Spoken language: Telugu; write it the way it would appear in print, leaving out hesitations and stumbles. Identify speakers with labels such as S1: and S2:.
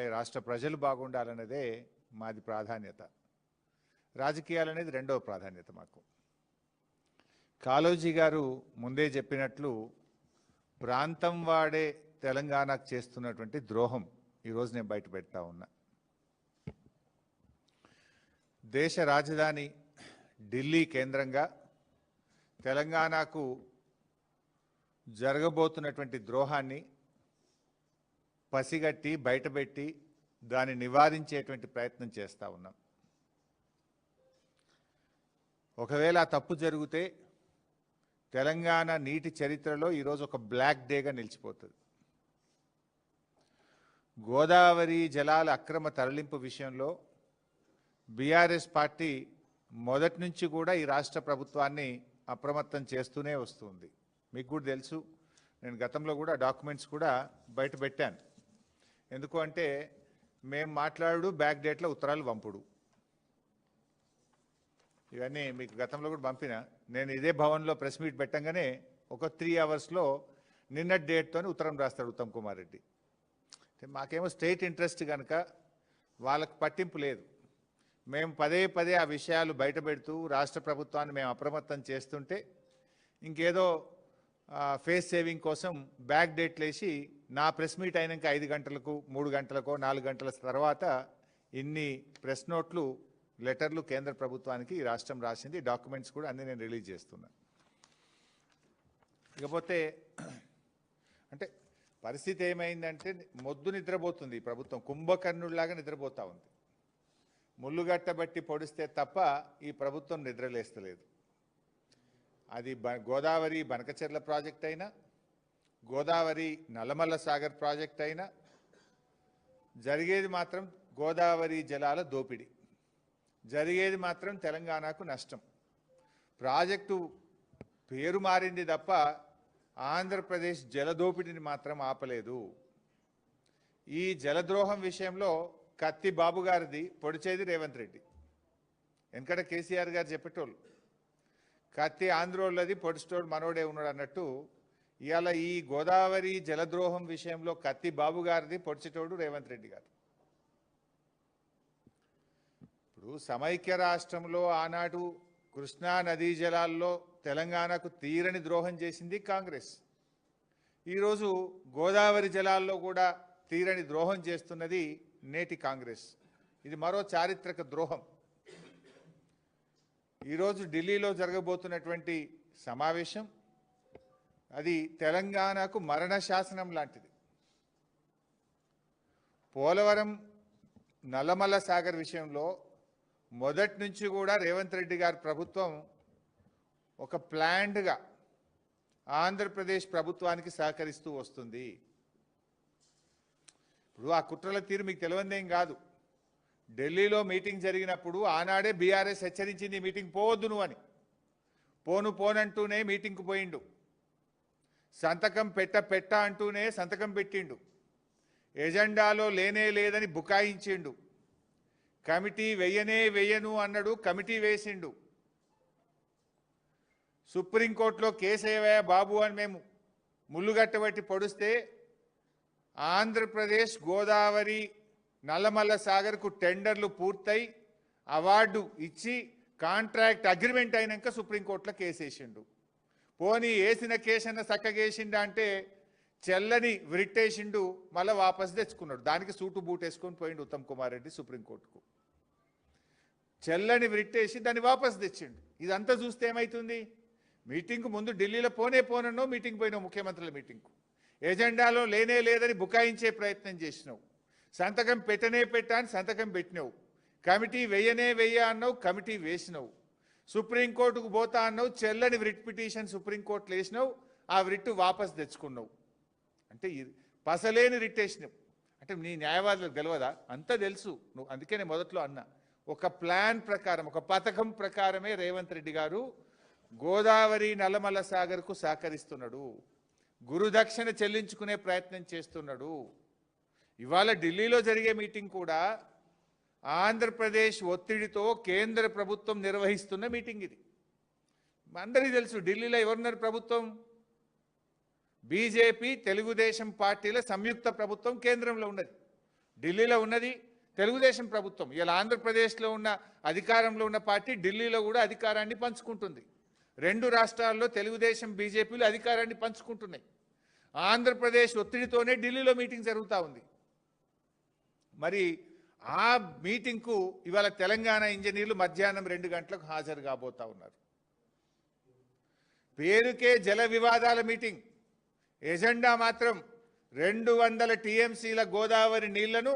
S1: రాష్ట్ర ప్రజలు బాగుండాలన్నదే మాది ప్రాధాన్యత. రాజకీయాలనేది రెండవ ప్రాధాన్యత మాకు. కాళోజీ గారు ముందే చెప్పినట్లు ప్రాంతం వాడే తెలంగాణకు చేస్తున్నటువంటి ద్రోహం ఈరోజు నేను బయట పెడతా ఉన్నా. దేశ రాజధాని ఢిల్లీ కేంద్రంగా తెలంగాణకు జరగబోతున్నటువంటి ద్రోహాన్ని పసిగట్టి బయటపెట్టి దాన్ని నివారించేటువంటి ప్రయత్నం చేస్తూ ఉన్నాం. ఒకవేళ ఆ తప్పు జరిగితే తెలంగాణ నీటి చరిత్రలో ఈరోజు ఒక బ్లాక్ డేగా నిలిచిపోతుంది. గోదావరి జలాల అక్రమ తరలింపు విషయంలో బీఆర్ఎస్ పార్టీ మొదటి నుంచి కూడా ఈ రాష్ట్ర ప్రభుత్వాన్ని అప్రమత్తం చేస్తూనే వస్తుంది. మీకు కూడా తెలుసు, నేను గతంలో కూడా డాక్యుమెంట్స్ కూడా బయట పెట్టాను. ఎందుకు అంటే మేము మాట్లాడు బ్యాక్ డేట్లో ఉత్తరాలు పంపుడు, ఇవన్నీ మీకు గతంలో కూడా పంపిన. నేను ఇదే భవన్లో ప్రెస్ మీట్ పెట్టంగానే ఒక 3 అవర్స్లో నిన్న డేట్తో ఉత్తరం రాస్తాడు ఉత్తమ్ కుమార్ రెడ్డి. మాకేమో స్టేట్ ఇంట్రెస్ట్ కనుక వాళ్ళకు పట్టింపు లేదు. మేము పదే పదే ఆ విషయాలు బయట పెడుతూ రాష్ట్ర ప్రభుత్వాన్ని మేము అప్రమత్తం చేస్తుంటే ఇంకేదో ఫేస్ సేవింగ్ కోసం బ్యాక్ డేట్లు వేసి నా ప్రెస్ మీట్ అయినాక 5 గంటలకు 3 గంటలకో 4 గంటల తర్వాత ఇన్ని ప్రెస్ నోట్లు లెటర్లు కేంద్ర ప్రభుత్వానికి ఈ రాష్ట్రం రాసింది. డాక్యుమెంట్స్ కూడా అన్నీ నేను రిలీజ్ చేస్తున్నా. ఇకపోతే అంటే పరిస్థితి ఏమైందంటే మొద్దు నిద్రపోతుంది ఈ ప్రభుత్వం, కుంభకర్ణుడిలాగా నిద్రపోతూ ఉంది. ముళ్ళుగట్టబట్టి పొడిస్తే తప్ప ఈ ప్రభుత్వం నిద్రలేస్తలేదు. అది గోదావరి బనకచెర్ల ప్రాజెక్ట్ అయినా, గోదావరి నల్లమల్ల సాగర్ ప్రాజెక్ట్ అయినా జరిగేది మాత్రం గోదావరి జలాల దోపిడీ, జరిగేది మాత్రం తెలంగాణకు నష్టం. ప్రాజెక్టు పేరు మారింది తప్ప ఆంధ్రప్రదేశ్ జలదోపిడిని మాత్రం ఆపలేదు. ఈ జలద్రోహం విషయంలో కత్తి బాబు గారిది, పొడిచేది రేవంత్ రెడ్డి. వెనకట కేసీఆర్ గారు చెప్పేటోళ్ళు కత్తి ఆంధ్రోళ్ళది పొడిచేటోడు మనోడే ఉన్నాడు అన్నట్టు, ఇవాళ ఈ గోదావరి జలద్రోహం విషయంలో కత్తి బాబు గారిది, పొడిచేటోడు రేవంత్ రెడ్డి గారు. ఇప్పుడు సమైక్య రాష్ట్రంలో ఆనాడు కృష్ణా నదీ జలాల్లో తెలంగాణకు తీరని ద్రోహం చేసింది కాంగ్రెస్. ఈరోజు గోదావరి జలాల్లో కూడా తీరని ద్రోహం చేస్తున్నది నేటి కాంగ్రెస్. ఇది మరో చారిత్రక ద్రోహం. ఈరోజు ఢిల్లీలో జరగబోతున్నటువంటి సమావేశం అది తెలంగాణకు మరణ శాసనం లాంటిది. పోలవరం నల్లమల్ల సాగర్ విషయంలో మొదటి నుంచి కూడా రేవంత్ రెడ్డి గారి ప్రభుత్వం ఒక ప్లాన్డ్గా ఆంధ్రప్రదేశ్ ప్రభుత్వానికి సహకరిస్తూ వస్తుంది. ఇప్పుడు ఆ కుట్రల తీరు మీకు తెలియదేం కాదు. ఢిల్లీలో మీటింగ్ జరిగినప్పుడు ఆనాడే బీఆర్ఎస్ హెచ్చరించింది మీటింగ్ పోవద్దు నువ్వు అని. పోనంటూనే మీటింగ్కు పోయిండు. సంతకం పెట్ట అంటూనే సంతకం పెట్టిండు. ఎజెండాలో లేనే లేదని బుకాయించిండు. కమిటీ వెయ్యను అన్నాడు, కమిటీ వేసిండు. సుప్రీంకోర్టులో కేసు ఏవయ్యా బాబు అని మేము ముళ్ళుగట్టబట్టి పొడిస్తే ఆంధ్రప్రదేశ్ గోదావరి నల్లమల్ల సాగర్కు టెండర్లు పూర్తయి అవార్డు ఇచ్చి కాంట్రాక్ట్ అగ్రిమెంట్ అయినాక సుప్రీంకోర్టులో కేసు వేసిండు. పోనీ వేసిన కేసన్న చక్కగేసిండా అంటే చెల్లని విరిట్టేసిండు, మళ్ళీ వాపసు తెచ్చుకున్నాడు. దానికి సూటు బూట్ వేసుకొని పోయిండు ఉత్తమ్ కుమార్ రెడ్డి సుప్రీంకోర్టుకు. చెల్లని విరిట్టేసి దాన్ని వాపసు తెచ్చిండు. ఇదంతా చూస్తే ఏమవుతుంది? మీటింగ్కు ముందు ఢిల్లీలో పోనన్నో మీటింగ్ పోయినావు, ముఖ్యమంత్రుల మీటింగ్కు. ఎజెండాలో లేనే లేదని బుకాయించే ప్రయత్నం చేసినావు. సంతకం పెట్టని సంతకం పెట్టినావు. కమిటీ వెయ్య అన్నావు, కమిటీ వేసినావు. సుప్రీంకోర్టుకు పోతా అన్నావు, చెల్లని రిట్ పిటిషన్ సుప్రీంకోర్టులో వేసినావు, ఆ రిట్ వాపసు తెచ్చుకున్నావు. అంటే పసలేని రిట్ వేసినావు. అంటే నీ న్యాయవాదులకు తెలియదా? అంతా తెలుసు నువ్వు. అందుకే నేను మొదట్లో అన్నా, ఒక ప్లాన్ ప్రకారం, ఒక పథకం ప్రకారమే రేవంత్ రెడ్డి గారు గోదావరి నల్లమల్ల సాగర్కు సహకరిస్తున్నాడు. గురుదక్షిణ చెల్లించుకునే ప్రయత్నం చేస్తున్నాడు. ఇవాళ ఢిల్లీలో జరిగే మీటింగ్ కూడా ఆంధ్రప్రదేశ్ ఒత్తిడితో కేంద్ర ప్రభుత్వం నిర్వహిస్తున్న మీటింగ్ ఇది. అందరికీ తెలుసు ఢిల్లీలో ఎవరున్నారు ప్రభుత్వం? బీజేపీ తెలుగుదేశం పార్టీల సంయుక్త ప్రభుత్వం కేంద్రంలో ఉన్నది. ఢిల్లీలో ఉన్నది తెలుగుదేశం ప్రభుత్వం. ఇలా ఆంధ్రప్రదేశ్లో ఉన్న అధికారంలో ఉన్న పార్టీ ఢిల్లీలో కూడా అధికారాన్ని పంచుకుంటుంది. రెండు రాష్ట్రాల్లో తెలుగుదేశం బీజేపీలు అధికారాన్ని పంచుకుంటున్నాయి. ఆంధ్రప్రదేశ్ ఒత్తిడితోనే ఢిల్లీలో మీటింగ్ జరుగుతూ ఉంది. మరి ఆ మీటింగ్కు ఇవాళ తెలంగాణ ఇంజనీర్లు మధ్యాహ్నం 2 గంటలకు హాజరు కాబోతా ఉన్నారు. పేరుకే జల వివాదాల మీటింగ్, ఎజెండా మాత్రం 200 టీఎంసీల గోదావరి నీళ్లను